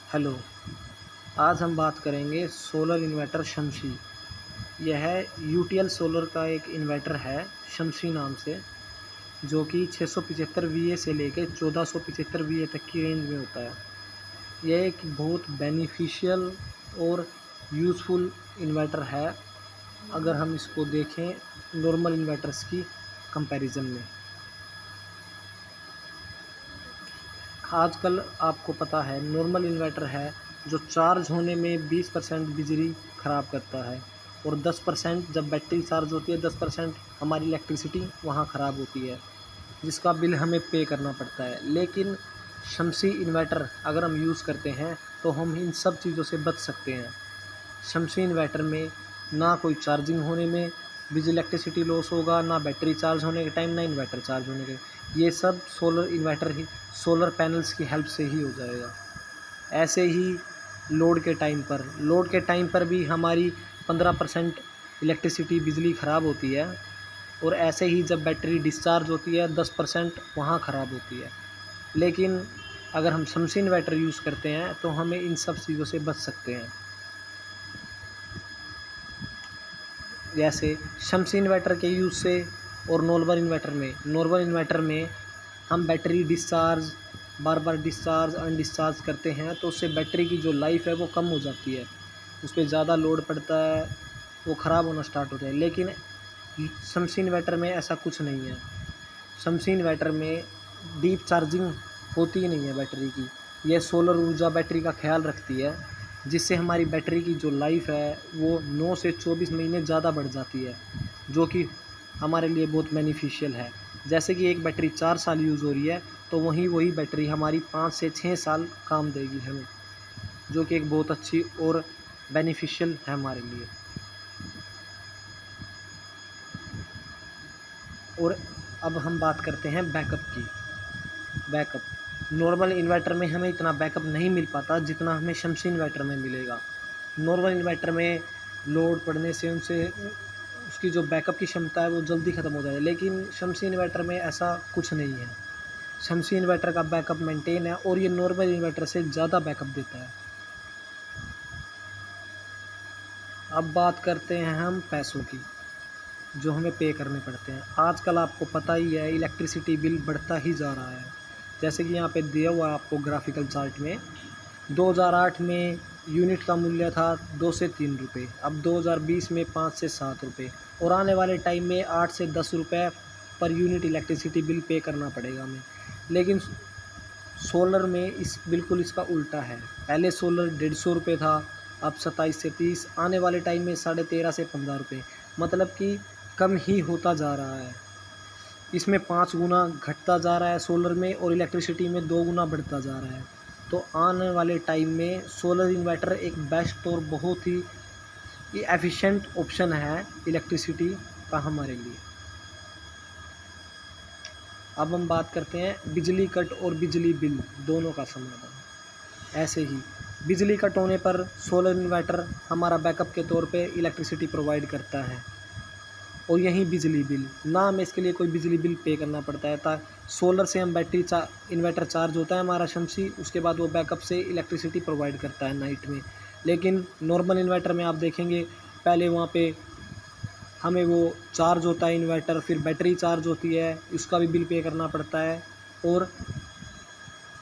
Hello. आज हम बात करेंगे सोलर इन्वर्टर शमसी। यह यूटीएल सोलर का एक इन्वर्टर है शमसी नाम से, जो कि 675 वीए से लेकर 1475 वीए तक की रेंज में होता है। यह एक बहुत बेनिफिशियल और यूज़फुल इन्वर्टर है अगर हम इसको देखें नॉर्मल इन्वर्टर्स की कंपैरिजन में। आजकल आपको पता है नॉर्मल इन्वर्टर है जो चार्ज होने में 20% बिजली ख़राब करता है और 10% जब बैटरी चार्ज होती है 10% हमारी इलेक्ट्रिसिटी वहाँ ख़राब होती है, जिसका बिल हमें पे करना पड़ता है। लेकिन शमसी इन्वर्टर अगर हम यूज़ करते हैं तो हम इन सब चीज़ों से बच सकते हैं। शमसी इन्वर्टर में ना कोई चार्जिंग होने में बिजली इलेक्ट्रिसिटी लॉस होगा, ना बैटरी चार्ज होने के टाइम, ना इन्वर्टर चार्ज होने के। ये सब सोलर इन्वर्टर ही सोलर पैनल्स की हेल्प से ही हो जाएगा। ऐसे ही लोड के टाइम पर भी हमारी 15% इलेक्ट्रिसिटी बिजली ख़राब होती है और ऐसे ही जब बैटरी डिस्चार्ज होती है 10% वहाँ ख़राब होती है। लेकिन अगर हम शमसी इन्वर्टर यूज़ करते हैं तो हमें इन सब चीज़ों से बच सकते हैं। जैसे शमसी इन्वर्टर के यूज़ से और नॉर्मल इन्वर्टर में हम बैटरी डिस्चार्ज बार बार डिस्चार्ज अनडिस्चार्ज करते हैं तो उससे बैटरी की जो लाइफ है वो कम हो जाती है, उस पर ज़्यादा लोड पड़ता है, वो ख़राब होना स्टार्ट होता है। लेकिन शमसी इन्वर्टर में ऐसा कुछ नहीं है। शमसी इन्वर्टर में डीप चार्जिंग होती ही नहीं है बैटरी की। यह सोलर ऊर्जा बैटरी का ख्याल रखती है, जिससे हमारी बैटरी की जो लाइफ है वो 9 से 24 महीने ज़्यादा बढ़ जाती है, जो कि हमारे लिए बहुत बेनिफिशियल है। जैसे कि एक बैटरी 4 साल यूज़ हो रही है तो वही बैटरी हमारी 5 से 6 साल काम देगी हमें, जो कि एक बहुत अच्छी और बेनिफिशियल है हमारे लिए। और अब हम बात करते हैं बैकअप की। बैकअप नॉर्मल इन्वर्टर में हमें इतना बैकअप नहीं मिल पाता जितना हमें शमसी इन्वर्टर में मिलेगा। नॉर्मल इन्वर्टर में लोड पड़ने से उनसे उसकी जो बैकअप की क्षमता है वो जल्दी ख़त्म हो जाए, लेकिन शमसी इन्वर्टर में ऐसा कुछ नहीं है। शमसी इन्वर्टर का बैकअप मेंटेन है और ये नॉर्मल इन्वर्टर से ज़्यादा बैकअप देता है। अब बात करते हैं हम पैसों की, जो हमें पे करने पड़ते हैं। आजकल आपको पता ही है इलेक्ट्रिसिटी बिल बढ़ता ही जा रहा है। जैसे कि यहाँ पे दिया हुआ है आपको ग्राफिकल चार्ट में, 2008 में यूनिट का मूल्य था 2 से 3 रुपये, अब 2020 में 5 से 7 रुपये और आने वाले टाइम में 8 से 10 रुपये per unit electricity bill pay करना पड़ेगा हमें। लेकिन सोलर में बिल्कुल इसका उल्टा है। पहले सोलर 150 रुपये था, अब 27 से 30, आने वाले टाइम में 13.5 से 15 रुपये, मतलब कि कम ही होता जा रहा है। इसमें 5 गुना घटता जा रहा है सोलर में और इलेक्ट्रिसिटी में 2 गुना बढ़ता जा रहा है। तो आने वाले टाइम में सोलर इन्वर्टर एक बेस्ट और बहुत ही एफिशिएंट ऑप्शन है इलेक्ट्रिसिटी का हमारे लिए। अब हम बात करते हैं बिजली कट और बिजली बिल दोनों का समाधान। ऐसे ही बिजली कट होने पर सोलर इन्वर्टर हमारा बैकअप के तौर पे इलेक्ट्रिसिटी प्रोवाइड करता है और यहीं बिजली बिल ना हमें इसके लिए कोई बिजली बिल पे करना पड़ता है। सोलर से हम इन्वर्टर चार्ज होता है हमारा शमसी, उसके बाद वो बैकअप से इलेक्ट्रिसिटी प्रोवाइड करता है नाइट में। लेकिन नॉर्मल इन्वर्टर में आप देखेंगे पहले वहाँ पे हमें वो चार्ज होता है इन्वर्टर, फिर बैटरी चार्ज होती है, उसका भी बिल पे करना पड़ता है और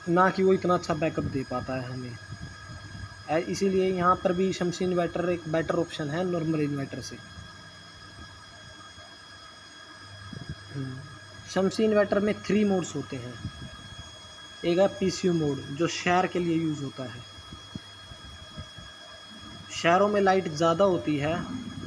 ना कि वो इतना अच्छा बैकअप दे पाता है हमें। इसीलिए यहाँ पर भी शमसी इन्वर्टर एक बेटर ऑप्शन है नॉर्मल इन्वर्टर से। शमसी इन्वर्टर में 3 मोड्स होते हैं। एक है पीसीयू मोड जो शहर के लिए यूज़ होता है। शहरों में लाइट ज़्यादा होती है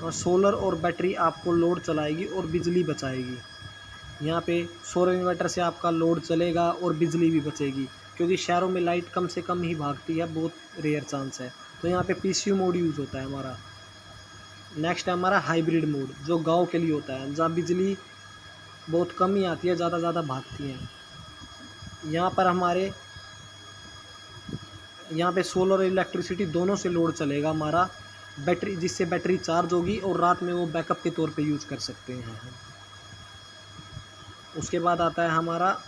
और सोलर और बैटरी आपको लोड चलाएगी और बिजली बचाएगी। यहाँ पे सोलर इन्वर्टर से आपका लोड चलेगा और बिजली भी बचेगी, क्योंकि शहरों में लाइट कम से कम ही भागती है, बहुत रेयर चांस है। तो यहाँ पे पीसीयू मोड यूज़ होता है हमारा। नेक्स्ट है हमारा हाइब्रिड मोड जो गांव के लिए होता है, जहाँ बिजली बहुत कम ही आती है, ज़्यादा भागती है। यहाँ पे सोलर और इलेक्ट्रिसिटी दोनों से लोड चलेगा हमारा बैटरी, जिससे बैटरी चार्ज होगी और रात में वो बैकअप के तौर पे यूज़ कर सकते हैं हम। उसके बाद आता है हमारा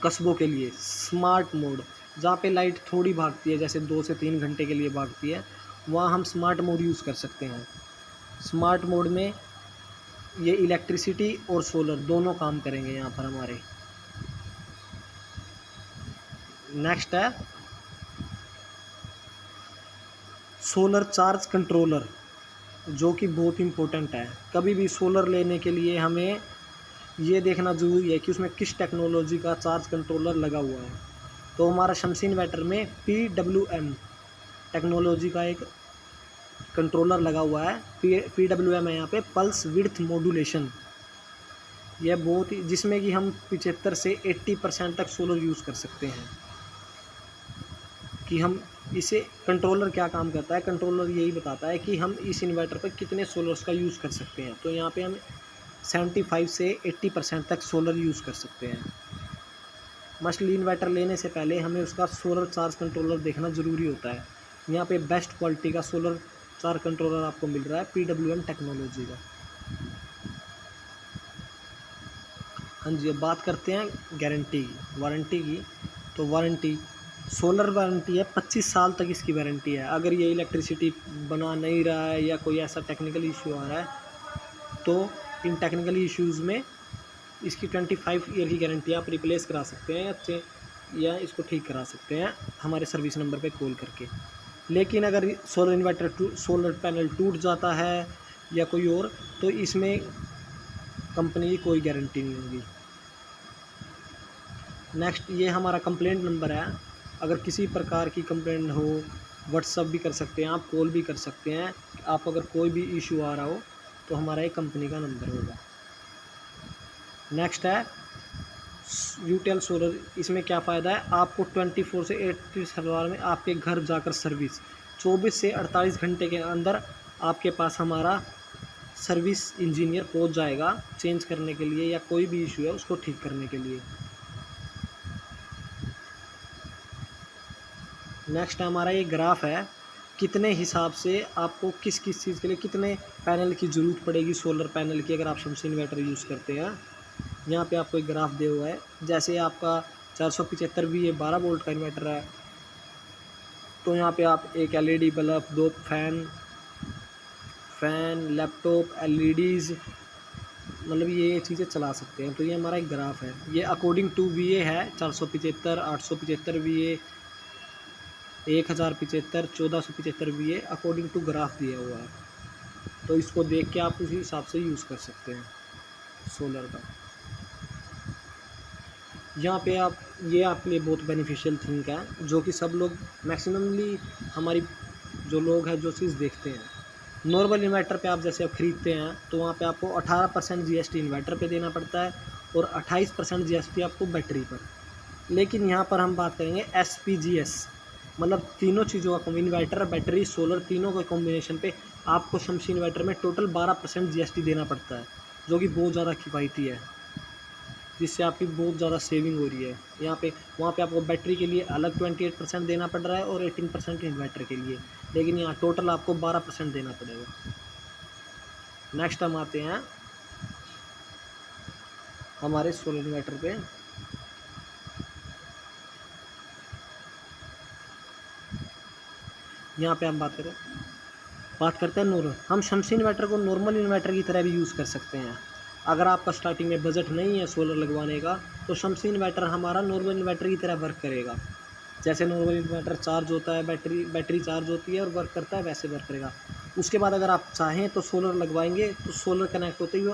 कस्बों के लिए स्मार्ट मोड, जहाँ पे लाइट थोड़ी भागती है, जैसे 2 से 3 घंटे के लिए भागती है, वहाँ हम स्मार्ट मोड यूज़ कर सकते हैं। स्मार्ट मोड में ये इलेक्ट्रिसिटी और सोलर दोनों काम करेंगे यहाँ पर हमारे। नेक्स्ट है सोलर चार्ज कंट्रोलर, जो कि बहुत इम्पोर्टेंट है। कभी भी सोलर लेने के लिए हमें ये देखना ज़रूरी है कि उसमें किस टेक्नोलॉजी का चार्ज कंट्रोलर लगा हुआ है। तो हमारा शम्सी इन्वर्टर में PWM टेक्नोलॉजी का एक कंट्रोलर लगा हुआ है। PWM है यहाँ पे, पल्स विड्थ मॉड्यूलेशन। यह बहुत ही, जिसमें कि हम 75 से 80% तक सोलर यूज़ कर सकते हैं। कि हम इसे, कंट्रोलर क्या काम करता है, कंट्रोलर यही बताता है कि हम इस इन्वर्टर पर कितने सोलर्स का यूज़ कर सकते हैं। तो यहाँ पे हम 75 से 80% तक सोलर यूज़ कर सकते हैं। मछली इन्वर्टर लेने से पहले हमें उसका सोलर चार्ज कंट्रोलर देखना ज़रूरी होता है। यहाँ पे बेस्ट क्वालिटी का सोलर चार्ज कंट्रोलर आपको मिल रहा है PWM टेक्नोलॉजी का। हाँ जी, अब बात करते हैं गारंटी की, वारंटी की। तो वारंटी, सोलर वारंटी है 25 साल तक इसकी वारंटी है। अगर ये इलेक्ट्रिसिटी बना नहीं रहा है या कोई ऐसा टेक्निकल इशू आ रहा है तो इन टेक्निकल इश्यूज़ में इसकी 25 ईयर की गारंटी आप रिप्लेस करा सकते हैं या इसको ठीक करा सकते हैं हमारे सर्विस नंबर पे कॉल करके। लेकिन अगर सोलर पैनल टूट जाता है या कोई और, तो इसमें कंपनी की कोई गारंटी नहीं होगी। नेक्स्ट, ये हमारा कंप्लेंट नंबर है। अगर किसी प्रकार की कंप्लेंट हो, व्हाट्सअप भी कर सकते हैं आप, कॉल भी कर सकते हैं। आप अगर कोई भी इशू आ रहा हो तो हमारा एक कंपनी का नंबर होगा। नेक्स्ट है यूटेल सोलर। इसमें क्या फ़ायदा है, आपको 24 से 48 आवर में आपके घर जाकर सर्विस, 24 से 48 घंटे के अंदर आपके पास हमारा सर्विस इंजीनियर पहुंच जाएगा चेंज करने के लिए या कोई भी इशू है उसको ठीक करने के लिए। नेक्स्ट हमारा ये ग्राफ है, कितने हिसाब से आपको किस किस चीज़ के लिए कितने पैनल की ज़रूरत पड़ेगी सोलर पैनल की, अगर आप शम्सी इन्वर्टर यूज़ करते हैं। यहाँ पे आपको एक ग्राफ दिया हुआ है। जैसे आपका 475 भी ये 12 वोल्ट का इन्वर्टर है, तो यहाँ पे आप एक LED bulb, 2 fan, laptop, LEDs, मतलब ये चीज़ें चला सकते हैं। तो ये हमारा एक ग्राफ है। ये अकॉर्डिंग टू VA है, 475, 875 VA, 1075, 1475 VA, according to graph दिया हुआ है। तो इसको देख के आप उसी हिसाब से यूज़ कर सकते हैं सोलर का। यहाँ पे आप, ये आपके लिए बहुत बेनिफिशियल थिंग है, जो कि सब लोग मैक्सिममली हमारी जो लोग हैं जो चीज़ देखते हैं। नॉर्मल इन्वर्टर पे आप जैसे आप ख़रीदते हैं तो वहाँ पे आपको 18% GST इन्वर्टर पे देना पड़ता है और 28% GST आपको बैटरी पर। लेकिन यहाँ पर हम बात करेंगे SPGS, मतलब तीनों चीज़ों का, इन्वर्टर, बैटरी, सोलर, तीनों के कॉम्बिनेशन पे आपको शम्सी इन्वर्टर में टोटल 12% GST देना पड़ता है, जो कि बहुत ज़्यादा किफ़ायती है, जिससे आपकी बहुत ज़्यादा सेविंग हो रही है। यहाँ पे, वहाँ पे आपको बैटरी के लिए अलग 28% देना पड़ रहा है और 18% इन्वर्टर के लिए, लेकिन यहाँ टोटल आपको 12% देना पड़ेगा। नेक्स्ट हम आते हैं हमारे सोलर इन्वर्टर पे। यहाँ पे हम बात करते हैं नॉर्मल। हम शम्सी इन्वर्टर को नॉर्मल इन्वर्टर की तरह भी यूज़ कर सकते हैं। अगर आपका स्टार्टिंग में बजट नहीं है सोलर लगवाने का, तो शम्सी इन्वर्टर हमारा नॉर्मल इन्वर्टर की तरह वर्क करेगा। जैसे नॉर्मल इन्वर्टर चार्ज होता है, बैटरी चार्ज होती है और वर्क करता है, वैसे वर्क करेगा। उसके बाद अगर आप चाहें तो सोलर लगवाएंगे तो सोलर कनेक्ट होते हुए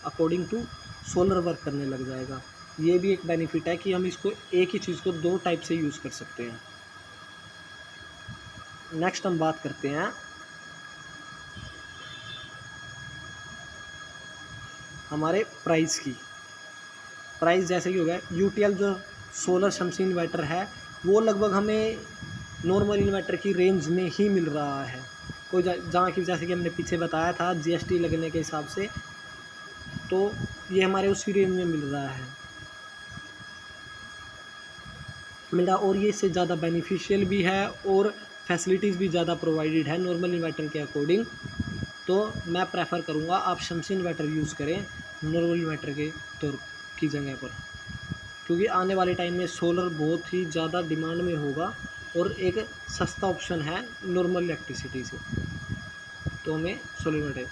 अकॉर्डिंग टू सोलर वर्क करने लग जाएगा। ये भी एक बेनिफिट है कि हम इसको, एक ही चीज़ को 2 टाइप से यूज़ कर सकते हैं। नेक्स्ट हम बात करते हैं हमारे प्राइस की। प्राइस जैसे कि हो गया, यूटीएल जो सोलर शम्सी इन्वर्टर है वो लगभग हमें नॉर्मल इन्वर्टर की रेंज में ही मिल रहा है। कोई जहाँ की, जैसे कि हमने पीछे बताया था GST लगने के हिसाब से, तो ये हमारे उसी रेंज में मिल रहा है और ये इससे ज़्यादा बेनिफिशियल भी है और फैसिलिटीज़ भी ज़्यादा प्रोवाइडेड है नॉर्मल इन्वर्टर के अकॉर्डिंग। तो मैं प्रेफर करूँगा आप शम्सी इन्वर्टर यूज़ करें नॉर्मल इन्वर्टर के तौर की जगह पर। क्योंकि आने वाले टाइम में सोलर बहुत ही ज़्यादा डिमांड में होगा और एक सस्ता ऑप्शन है नॉर्मल इलेक्ट्रिसिटी से, तो हमें सोलर है।